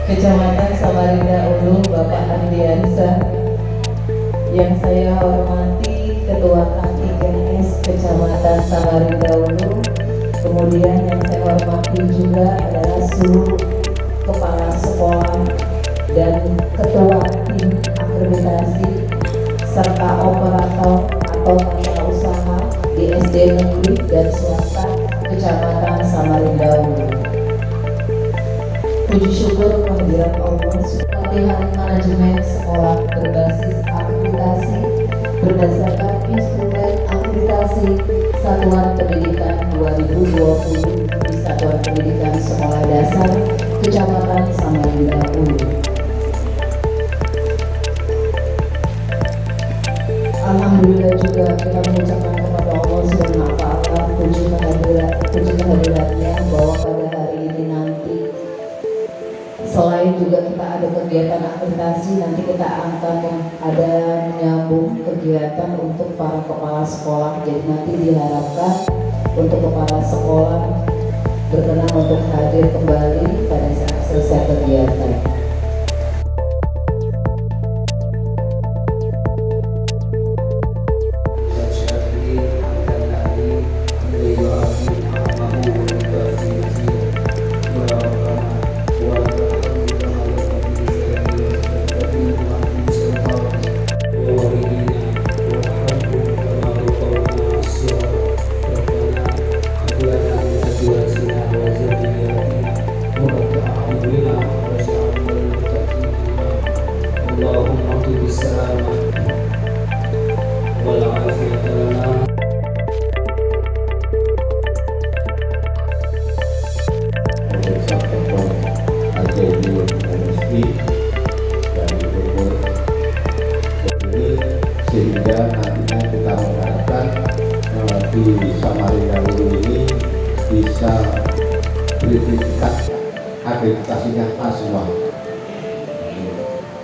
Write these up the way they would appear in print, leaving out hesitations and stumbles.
Kecamatan Samarinda Ulu, Bapak Ardiansa. Yang saya hormati Ketua K3S Kecamatan Samarinda Ulu. Kemudian yang saya hormati juga adalah seluruh kepala sekolah dan ketua tim akreditasi serta operator atau tata usaha di SD negeri dan swasta Kecamatan Samarinda Ulu. Puji syukur kehadirat Allah, latihan manajemen sekolah berbasis akreditasi berdasarkan instrumen akreditasi Satuan Pendidikan 2020 di Satuan Pendidikan Sekolah Dasar Kecamatan Samarinda Ulu. Alhamdulillah juga kita mengucapkan kepada Allah Subhanahu wa Ta'ala puji kehadiratnya bahwa pada hari ini nanti selain juga kita ada kegiatan akreditasi, nanti kita akan ada menyambung kegiatan untuk para kepala sekolah. Jadi nanti diharapkan untuk kepala sekolah berkenan untuk hadir kembali pada saat selesai kegiatan. Sehingga nantinya kita mengharapkan di Samarinda Ulu ini bisa sertifikat akreditasinya A semua.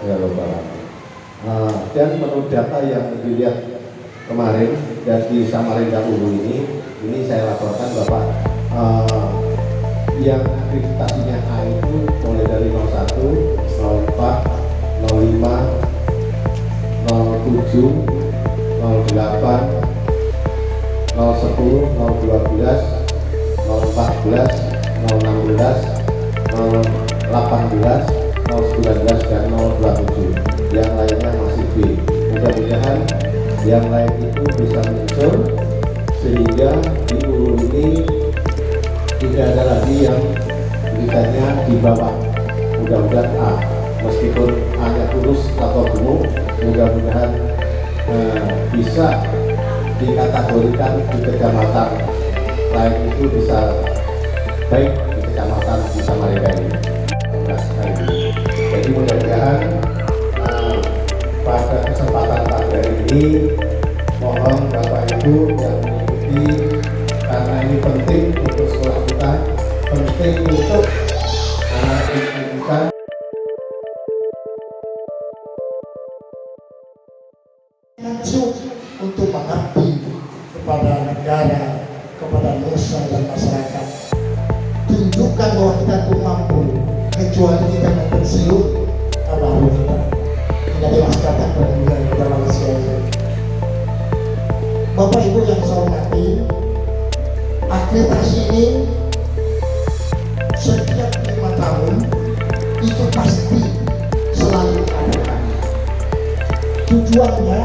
Ya Bapak. Dan menurut data yang dilihat kemarin dari Samarinda Ulu ini saya laporkan Bapak, yang akreditasinya A itu mulai dari 01, 04, 05, 07, 08, 010, 012, 014, 016, 018, 019, dan 027. Yang lainnya masih B. Mudah-mudahan yang lain itu bisa menyusul sehingga di Ulu ini tidak ada lagi yang tulisannya di bawah. Mudah-mudahan A, meskipun A-nya kurus atau gemuk, mudah-mudahan bisa dikategorikan di kecamatan lain itu bisa baik di kecamatan di Samarinda ini. Jadi mudah-mudahan pada kesempatan pada ini mohon Bapak Ibu yang mengikuti, karena ini penting untuk sekolah kita, penting untuk anak didik kita. Untuk mengabdi kepada negara, kepada nusa dan masyarakat. Tunjukkan bahwa kita itu mampu, kecuali kita mau pensiun, baru kita menjadi masyarakat dan kita manusia. Bapak Ibu yang saya hormati, akreditasi ini setiap 5 tahun itu pasti selalu diadakan. Tujuannya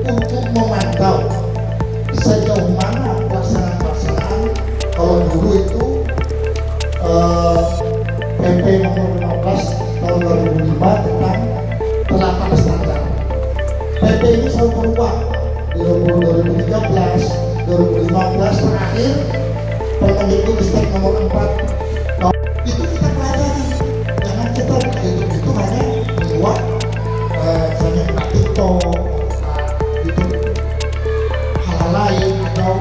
untuk memantau sejauh mana pelaksanaan. Kalau dulu itu PP nomor 15 tahun 2005 tentang telapak standar. PP ini selalu berubah di 2013, 2015 terakhir Permendikbud nomor 4. Itu kita pelajari. Jangan kita itu hanya membuat misalnya TikTok lain atau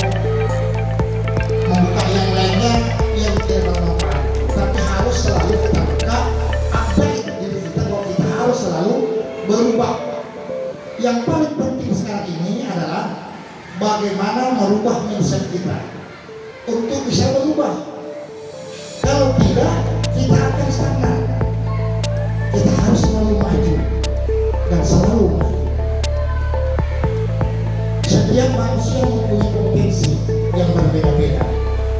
membuka yang lainnya yang tidak bermanfaat, tapi harus selalu kita buka update diri kita bahwa kita harus selalu berubah. Yang paling penting sekarang ini adalah bagaimana merubah mindset kita untuk bisa berubah. Kalau tidak, kita akan stagnan. selalu maju. Setiap manusia mempunyai potensi yang berbeda-beda,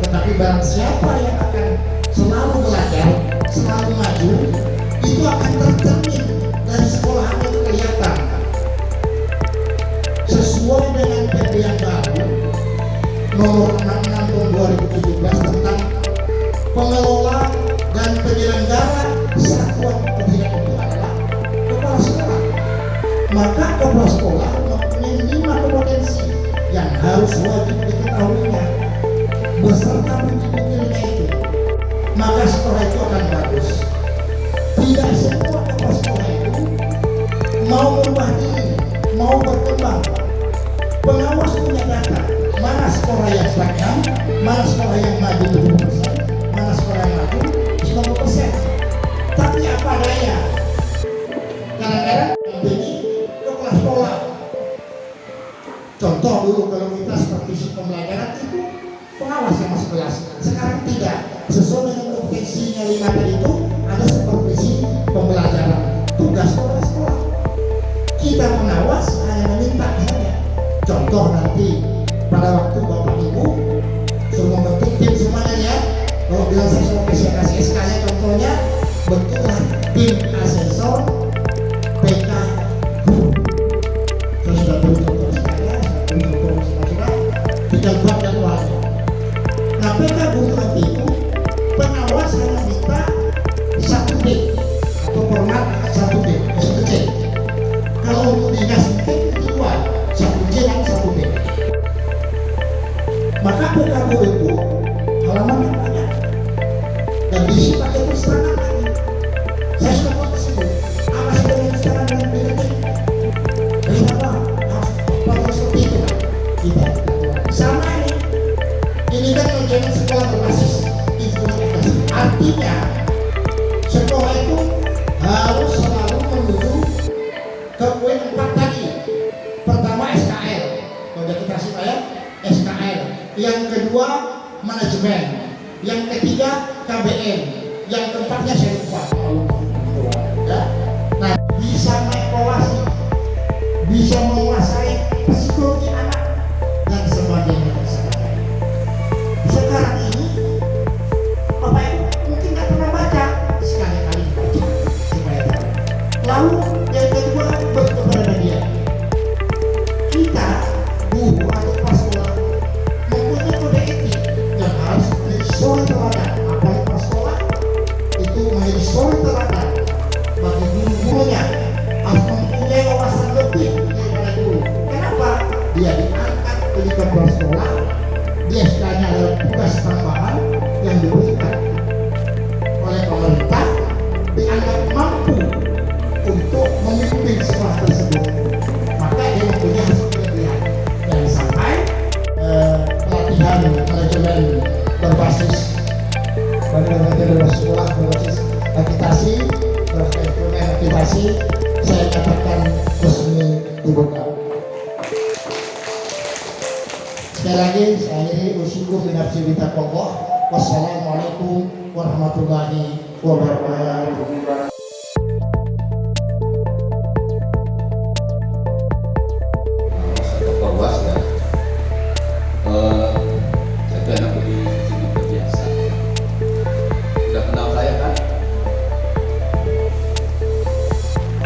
tetapi barang siapa yang akan selalu belajar, selalu maju, itu akan tercermin dari sekolahannya itu kelihatan. Sesuai dengan PP yang baru nomor 66 tahun 2017 tentang pengelola dan penyelenggara satuan pendidikan itu adalah kepala sekolah. Maka kepala sekolah mempunyai 5 kompetensi yang harus wajib diketahuinya beserta bukti-buktinya itu. Maka sekolah itu akan bagus. Tidak semua kepala sekolah itu mau merubah diri, mau berkembang. Pengawas punya data, mana sekolah yang stagnan, mana sekolah yang maju 70%, mana sekolah yang maju 90%. Tapi apa daya? Kadang-kadang ini kepala sekolah. Contoh dulu kalau kita supervisi pembelajaran itu pengawas yang masuk kelas. Sekarang tidak. Sesuai dengan kompetensinya 5 tadi itu ada supervisi pembelajaran. Tugas sekolah. Kita pengawas hanya meminta saja. Contoh nanti pada waktu Bapak Ibu suruh membentuk tim semuanya ya. Kalau bilang saya kasih SK-nya contohnya bentuklah tim asesor PK guru. Saya sudah beri contoh saya, tinggal buat jadwalnya. Nah PK guru nanti itu pengawas hanya minta 1D atau format 1D, 1C. Kalau untuk dinas mungkin itu 1C dan 1D. Maka PK guru itu halamannya banyak dan diisi pakai terus terang lagi. Saya sudah buat ke situ. Apa sih yang sekarang dengan BDT? Dari apa? Harus seperti itu kan? Kita sama ini. Ini kan menjadi sekolah berbasis informasi. Artinya sekolah itu harus selalu menuju ke poin 4 tadi. Pertama SKL, kalau kita saya SKL. Yang kedua manajemen. Yang ketiga KBM. Yang keempatnya saya lupa. Ya. Nah, bisa mengevaluasi, bisa menguasai psikologi anak dan sebagainya. Sekarang ini Bapak Ibu mungkin nggak pernah baca, sekali-kali baca supaya tahu. Lalu yang kedua kepada media. Kita guru atau kepala sekolah mempunyai kode etik yang harus menjadi suri teladan. Apalagi kepala sekolah itu menjadi suri teladan bagi guru-gurunya, harus mempunyai wawasan lebih daripada guru. Kenapa? Dia diangkat jadi kepala sekolah. Dia sebenarnya adalah tugas tambahan yang diberikan oleh pemerintah, dianggap mampu untuk memimpin sekolah tersebut. Maka dia mempunyai hasil pilihan yang sampai pelatihan manajemen berbasis sekolah berbasis akreditasi, instrumen akreditasi saya katakan resmi dibuka. Sekali lagi saya akhiri usyukur binafsi bitaqwa. Wassalamualaikum warahmatullahi wabarakatuh. Perwas ya. Saya tuh anak di sini terbiasa. Sudah kenal saya kan?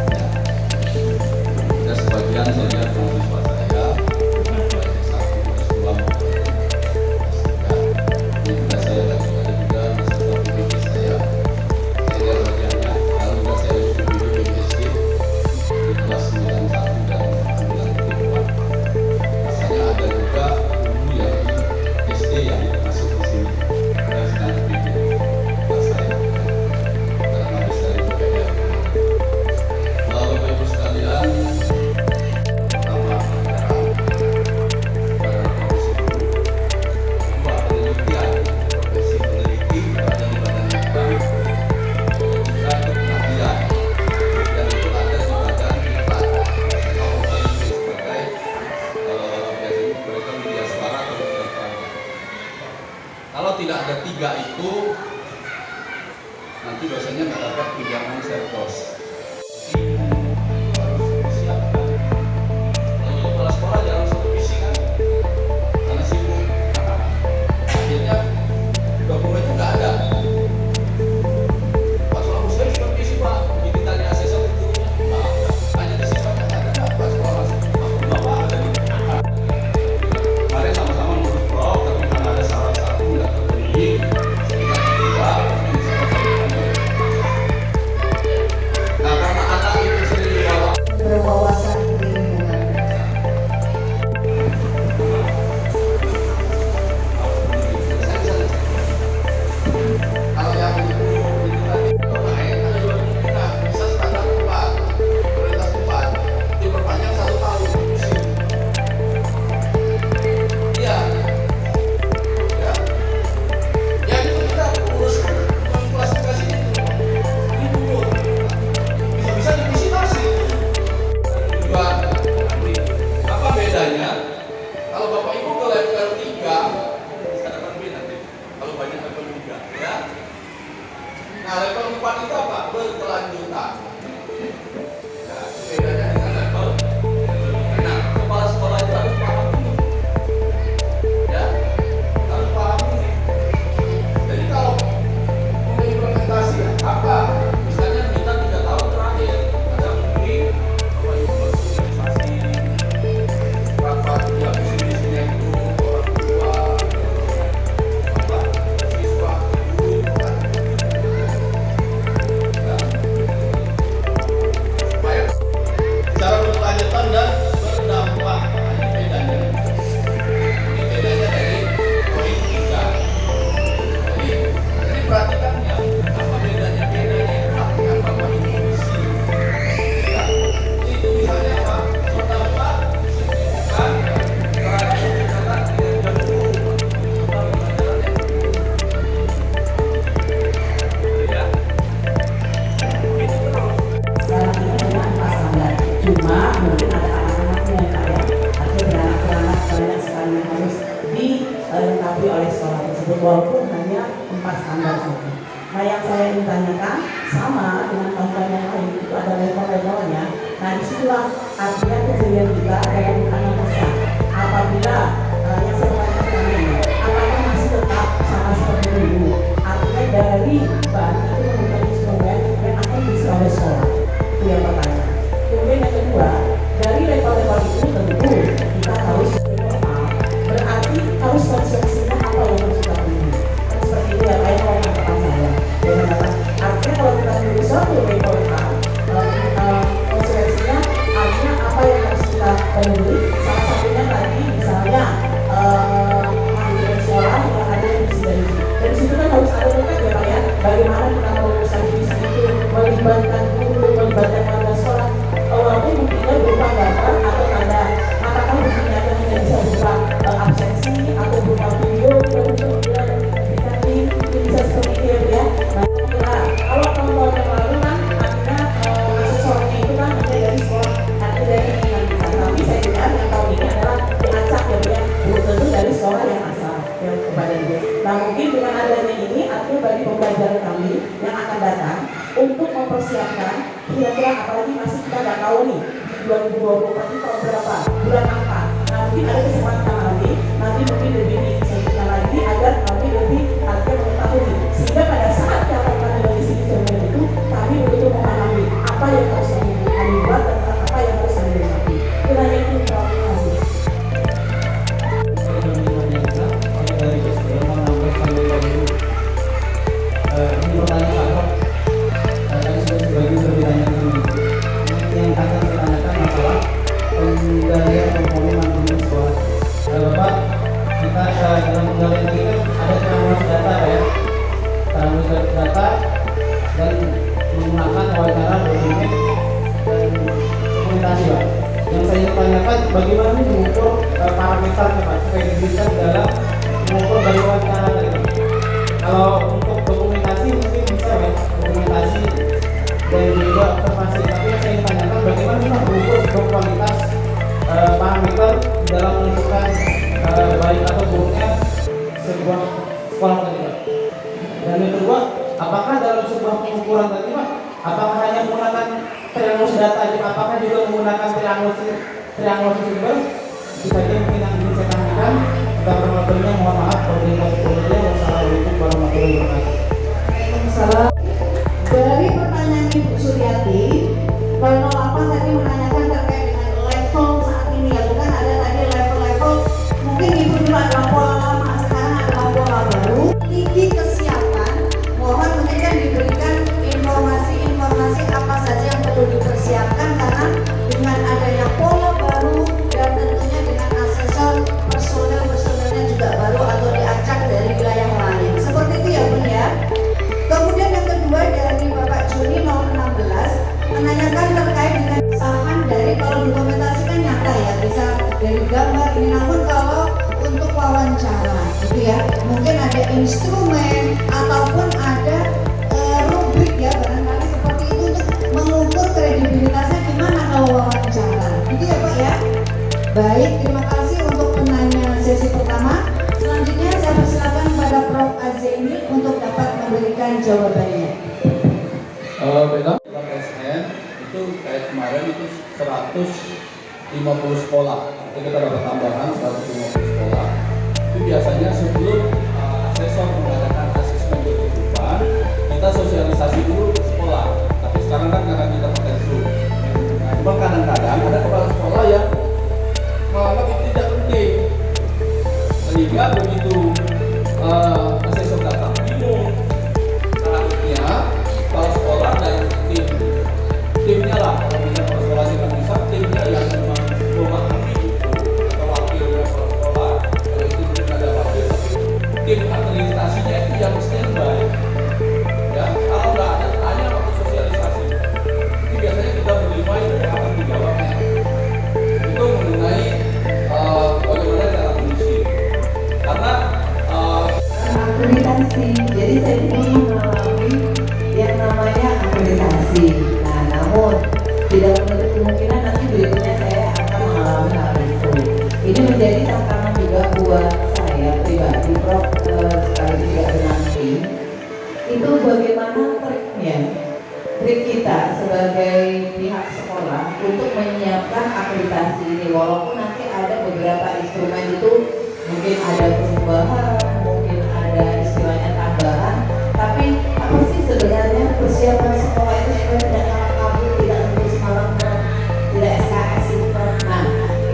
Ya. Sudah sebagian saya lihat mahasiswa saya. Kalau tidak ada 3 itu, nanti dosennya nggak dapat tunjangan sertos. Nah, level 4 itu apa? Berkelanjutan. Nah, bedanya dengan level. Nah, kepala sekolah itu harus paham ini. Ya, harus paham ini. Jadi kalau mengimplementasi apa? Misalnya kita 3 tahun terakhir ada mungkin apa itu sosialisasi, rapat ya visi-misinya itu orang tua, apa siswa, guru, kan. Nah, supaya secara berkelanjutan dan berdampak. Nah, ini bedanya. Ini bedanya dari poin 3. Jadi perhatikan ya, apa bedanya perhatikan bahwa ini visi. Ya, itu misalnya apa? Berdampak signifikan terhadap peningkatan kinerja guru atau pembelajaran yang ya. Itu terus. Sekarang ini memang pas standar, cuma mungkin ada anak-anaknya yang kayak atau beranak-beranak banyak sekali yang harus dilengkapi oleh sekolah tersebut walaupun hanya 4 standar saja. Nah yang saya ingin tanyakan sama dengan tahun yang lain itu ada level-levelnya. Nah disitulah artinya kejadian kita dalam anak besar. Apabila yang saya tanyakan ini, apakah masih tetap sama seperti dulu? Artinya dari bahan itu menggunakan instrumen yang akan diisi oleh sekolah. Itu yang pertama. Kemudian yang kedua, dari level-level itu tentu kita harus normal. Berarti harus konsepsinya apa yang harus kita pilih. Kan seperti itu ya, kayak kalau katakan saya. Dengan kata, artinya kalau kita pilih suatu level konsepsinya artinya apa yang harus kita penuhi. Salah satunya tadi misalnya manajemen sekolah yang ada di sini. Dari situ kan harus ada lekat ya Pak ya. Bagaimana kita merumuskan visi itu, melibatkan guru, melibatkan warga sekolah. Walaupun buktinya berupa gambar atau tanda, apakah buktinya akan tidak bisa berupa absensi atau berupa video, bisa seperti itu ya. Nah, kalau tahun-tahun yang lalu kan artinya asesornya itu kan ada dari sekolah, ada dari lingkungan kita. Tapi saya dengar yang tahun ini adalah diacak ya, belum tentu dari sekolah yang asal yang kepada dia. Nah mungkin dengan adanya ini artinya bagi pembelajaran kami yang akan datang untuk mempersiapkan kira-kira apalagi masih kita nggak tahu nih 2024 ini tahun berapa, bulan apa. Nah mungkin ada kesempatan nanti mungkin lebih disebutkan lagi agar kami lebih artinya mengetahui sehingga pada saat dapat analisis cermin itu kami betul memahami apa yang harus kami buat dan apa yang harus kami lengkapi. Itu hanya itu. Terima kasih. Ini pertanyaan Pak, tadi sudah sebagian bertanya yang akan saya tanyakan masalah pengendalian komponen manajemen sekolah. Bapak, kita dalam pengendalian ini kan ada transfer data ya, transfer data dan menggunakan wawancara, dokumen dan dokumentasi Pak. Yang saya ingin tanyakan bagaimana nih mengukur parameternya Pak, kredibilitas dalam mengukur dari wawancara tadi Pak. Kalau untuk dokumentasi mungkin bisa ya, dokumentasi dan juga observasi. Tapi yang saya ingin tanyakan bagaimana kita mengukur sebuah kualitas parameter dalam menentukan baik atau buruknya sebuah sekolah tadi Pak. Dan yang kedua, apakah dalam sebuah pengukuran tadi Pak, apakah hanya menggunakan triangulus data aja, apakah juga menggunakan triangulus sumber? Itu saja mungkin yang ingin saya tanyakan. Kita berlebihnya mohon maaf. Wassalamualaikum warahmatullahi wabarakatuh. Waalaikumsalam. Dari pertanyaan Ibu Suryati, kalau apa tadi menanyakan terkait dengan level saat ini ya, bukan ada tadi level-level. Mungkin Ibu dulu adalah pola lama, sekarang adalah pola baru. Tinggi kesiapan, mohon mungkin kan diberikan informasi apa saja yang perlu dipersiapkan karena dengan adanya pola baru dan tentunya dengan asesor personelnya juga baru atau diacak dari wilayah lain. Seperti itu ya Bun ya. Kemudian yang kedua dari Bapak Juni 016 menanyakan terkait dengan kesalahan dari kalau dokumentasikan nyata ya, bisa dari gambar ini, namun kalau untuk wawancara gitu ya, mungkin ada instrumen ataupun ada rubrik ya, barangkali seperti itu untuk mengukur kredibilitasnya gimana kalau wawancara gitu ya Pak ya. Baik, terima kasih untuk penanya sesi pertama. Selanjutnya saya persilakan kepada Prof. Azeni untuk dapat memberikan jawabannya. Kalau dalam PSN itu kayak kemarin itu 150 sekolah. Itu kita dapat tambahan 150 sekolah. Itu biasanya sebelum asesor mengadakan asesmen kehidupan, kita sosialisasi dulu ke sekolah. Tapi sekarang kan karena kita pakai Zoom. Nah, cuma kadang-kadang ada kepala sekolah yang menganggap itu tidak penting. Sehingga begitu asesor datang bingung. Selanjutnya kepala sekolah dan timnya lah, kalau kita kepala sekolah tidak bisa, timnya yang memang memahami itu atau wakilnya kepala sekolah. Kalau itu tidak ada wakil, tapi tim akreditasinya itu yang standby. Ya, kalau nggak ada tanya waktu sosialisasi. Ini biasanya kita berlima itu akan dijawabnya. Itu mengenai bagaimana cara mengisi. Karena akreditasi. Jadi saya ingin mengalami yang namanya akreditasi. Nah, namun tidak menutup kemungkinan nanti berikutnya saya akan mengalami hal itu. Ini menjadi tantangan juga buat saya pribadi, Prof. Sekali juga dengan tim. Itu bagaimana trik kita sebagai pihak sekolah untuk menyiapkan akreditasi ini, walaupun nanti ada beberapa instrumen itu mungkin ada perubahan, mungkin ada istilahnya tambahan, tapi apa sih sebenarnya persiapan sekolah itu supaya tidak kalah kabur, tidak lulus malam, tidak SKS itu. Nah,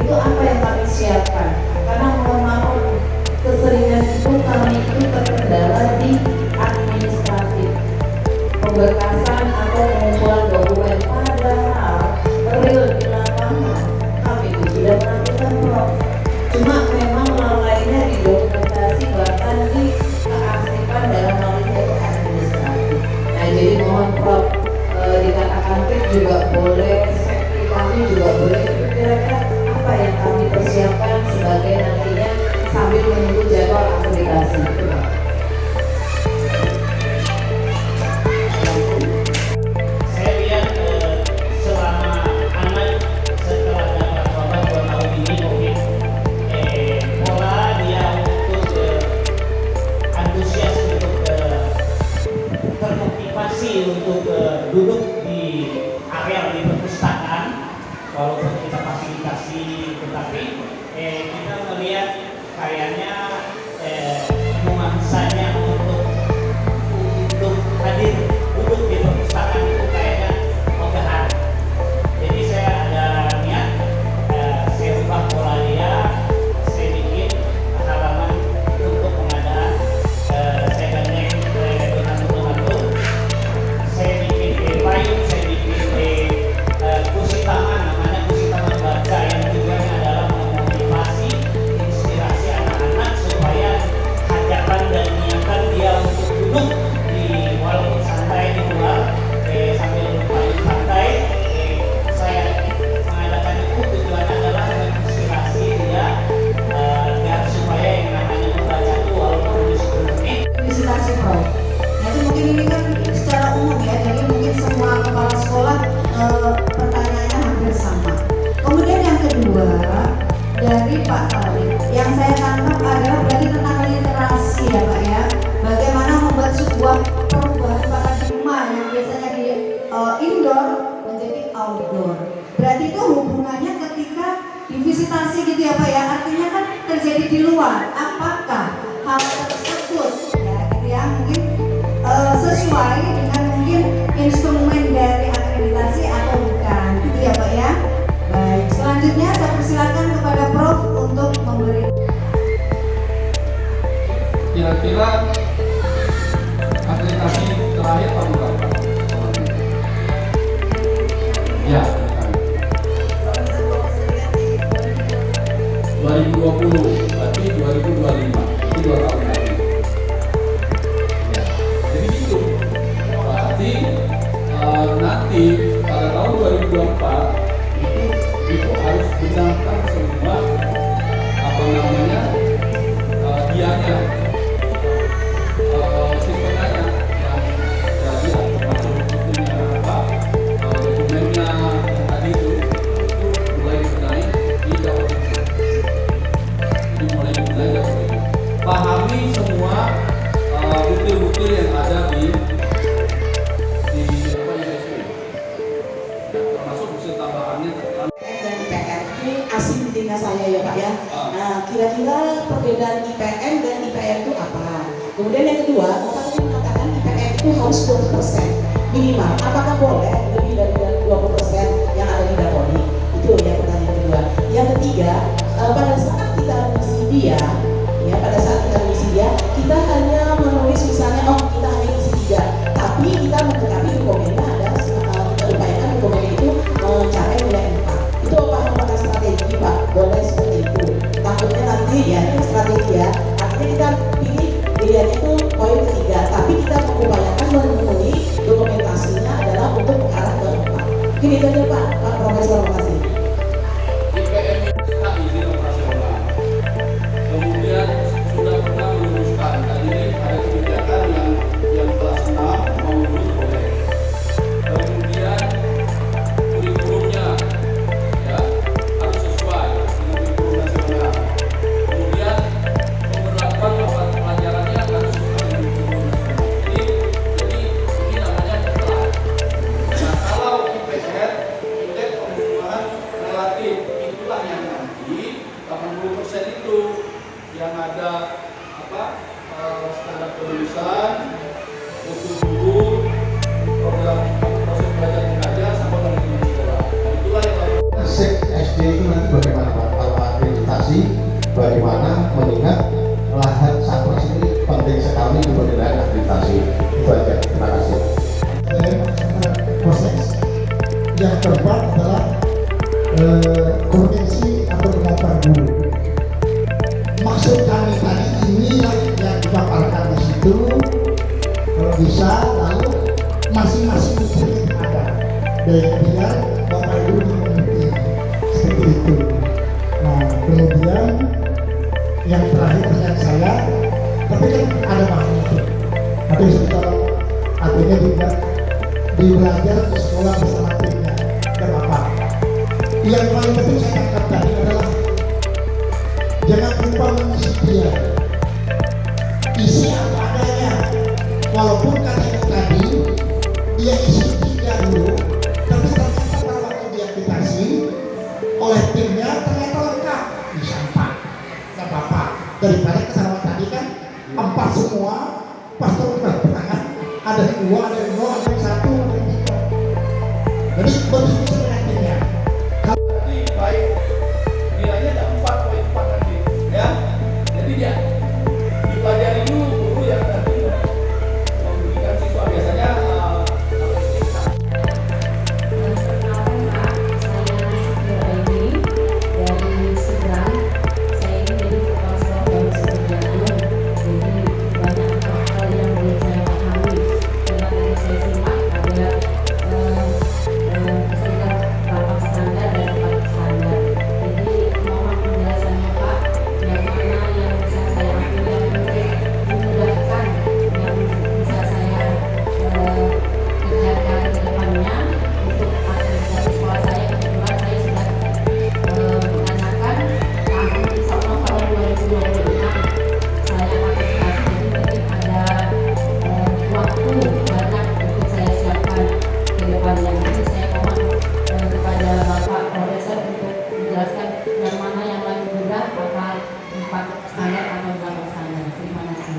itu apa yang kami siapkan? Karena mohon maaf, keseringan itu kami itu terkendala di administratif, pemberkasan atau pengumpulan dokumen, padahal real di lapangan kami itu sudah melakukan Prof. Cuma memang lalainya di dokumentasi bahkan di kearsipan dalam hal ini administratif. Nah, jadi mohon Prof dikatakan trik juga boleh, safety kami juga boleh. Itu kira-kira apa yang kami persiapkan sebagai nantinya sambil menunggu jadwal akreditasi itu, Pak? Saya lihat selama anak setelah dapat wabah 2 tahun ini COVID, pola dia untuk antusias untuk termotivasi untuk duduk di area di perpustakaan, walaupun kita fasilitasi, tetapi kita melihat kayaknya nuansanya untuk hadir duduk di perpustakaan itu kayaknya ogahan. Jadi saya ada niat, saya ubah pola dia, saya bikin halaman untuk pengadaan, saya gandeng dengan betul-betul, saya bikin payung, saya bikin kursi tangan, namanya kursi tangan baca, yang tujuannya adalah memotivasi, inspirasi anak-anak supaya hajakan dan niatan dia untuk duduk di walaupun santai di luar, sambil berpayung santai. Saya mengadakan itu tujuannya adalah menginspirasi dia agar supaya yang namanya membaca itu walaupun di 10 menit. Visitasi Prof. Nah, itu mungkin ini kan secara umum ya, jadi mungkin semua kepala sekolah pertanyaannya hampir sama. Kemudian yang kedua dari Pak Khalid, yang saya tangkap adalah berarti tentang literasi ya Pak ya. Bagaimana membuat sebuah perubahan paradigma yang biasanya di indoor menjadi outdoor. Berarti itu hubungannya ketika divisitasi gitu ya Pak ya, artinya kan terjadi di luar. Apakah hal tersebut ya gitu ya mungkin sesuai dengan mungkin instrumen dari akreditasi atau bukan gitu ya Pak ya. Baik, selanjutnya saya persilakan kepada Prof untuk memberi. kira-kira akreditasi terakhir tahun berapa? Ya, 2020, berarti 2025, itu 2 tahun lagi. Ya, jadi gitu. Berarti nanti pada tahun 2024 itu harus benarkan semua dianya, sistemnya yang jadi masuk bukunya dokumennya yang tadi itu mulai dibenahi di dalam. Jadi mulai dibenahi dari itu. Pahami semua bukti-bukti yang ada di apa yang saya itu harus 20% minimal. Apakah boleh lebih dari 20% yang ada di Dapodi? Itu yang pertanyaan kedua. Yang ketiga, pada saat kita mengisi dia, ya pada saat kita mengisi dia, kita hanya menulis misalnya, oh kita hanya isi 3, tapi kita tetapi dokumennya ada, kita upayakan dokumennya itu mencapai nilai 4. Itu apakah strategi Pak? Boleh seperti itu. Takutnya nanti ya strategi ya, artinya kita pilih pilihannya itu poin ketiga, tapi kita mengupayakan memenuhi dokumentasinya adalah untuk mengarah ke 4. Gini aja Pak Profesor, makasih. IPM kita izin operasional. Kemudian sudah pernah meluluskan. Tadi ini ada kebijakan yang kelas 6 mau lulus boleh. Kemudian kurikulumnya ya harus sesuai dengan kurikulum nasional. Kemudian pemberlakuan mata pelajarannya harus sesuai dengan kurikulum nasional. Jadi ini namanya mutlak. Nah, kalau IPR indeks pembunuhan relatif itulah yang nanti 80% itu yang ada standar kelulusan, mutu guru, program proses belajar mengajar sama manajemen sekolah. Itulah yang SD itu nanti bagaimana Pak? Kalau akreditasi bagaimana, mengingat lahan Sapras ini penting sekali di penilaian akreditasi. Itu aja, terima kasih. Proses yang keempat adalah kompetensi atau kemampuan guru. Maksud kami tadi inilah yang dipaparkan di situ. Kalau bisa lalu masing-masing murid ada biar bapak ibu mengerti seperti itu. Nah kemudian yang terakhir pertanyaan saya, tapi kan ada maknanya itu. Tapi sekitar artinya juga belajar di sekolah bersama timnya dan apa. Yang paling penting saya tangkap tadi adalah jangan lupa mengisi dia, isi apa adanya. Walaupun katanya tadi dia isi 3 dulu, tapi ternyata pada waktu diakreditasi oleh timnya ternyata lengkap, bisa 4, nggak apa-apa. Daripada kesalahan tadi kan 4 semua, pas terus tangan ada yang 2, ada yang 0, ada yang 1, ada yang 3. Jadi berdiskusi dengan timnya. nanti baik nilainya ada 4.4 nanti ya. Jadi dia dipelajari dulu guru yang nanti memberikan siswa biasanya Perkenalkan Pak, saya Siti Aini dari Seberang. Saya ini dari kepala sekolah baru Seberang. Jadi banyak hal yang belum saya pahami. Karena tadi saya simak ada istilah bapak standar dan empat standar. Jadi mohon penjelasannya Pak, yang mana yang bisa saya ambil yang mungkin memudahkan, yang bisa saya kerjakan ke depannya untuk akreditasi sekolah saya. Kebetulan saya sudah menanyakan tahun insya Allah tahun 2026 saya akreditasi, jadi mungkin ada waktu banyak untuk saya siapkan ke depannya. Jadi saya mohon kepada Bapak Profesor untuk menjelaskan yang mana yang lebih mudah, apakah 4 standar atau 8 standar. Terima kasih.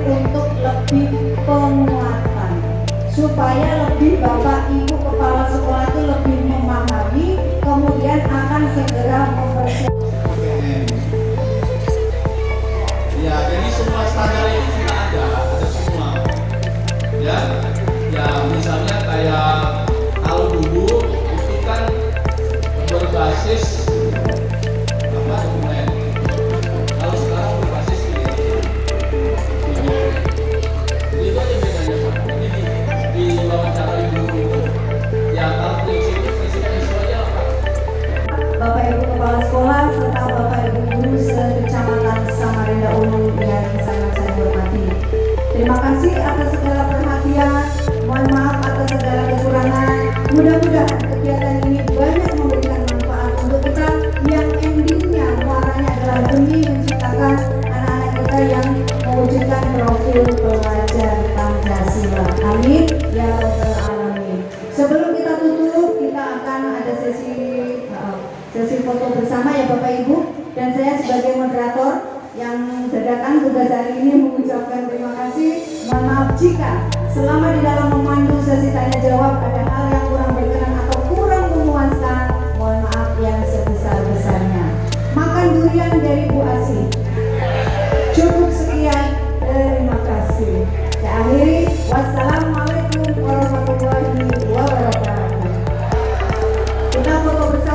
Untuk lebih penguatan supaya lebih Bapak Ibu kepala sekolah itu lebih memahami, kemudian akan segera mempersiapkan. ya jadi semua standar itu sudah ada semua ya. Ya misalnya kayak kalau dulu itu kan berbasis dokumen, kalau sekarang berbasis ini. Jadi itu aja bedanya Pak. Jadi di wawancara dulu itu ya kalau prinsip itu aja lah Pak. Bapak Ibu kepala sekolah serta Sedangkan tugas hari ini mengucapkan terima kasih. Mohon maaf jika selama di dalam memandu sesi tanya jawab ada hal yang kurang berkenan atau kurang memuaskan. Mohon maaf yang sebesar-besarnya. Makan durian dari Bu Asih. Cukup sekian, terima kasih. Saya akhiri. Wassalamualaikum warahmatullahi wabarakatuh. Kita foto bersama.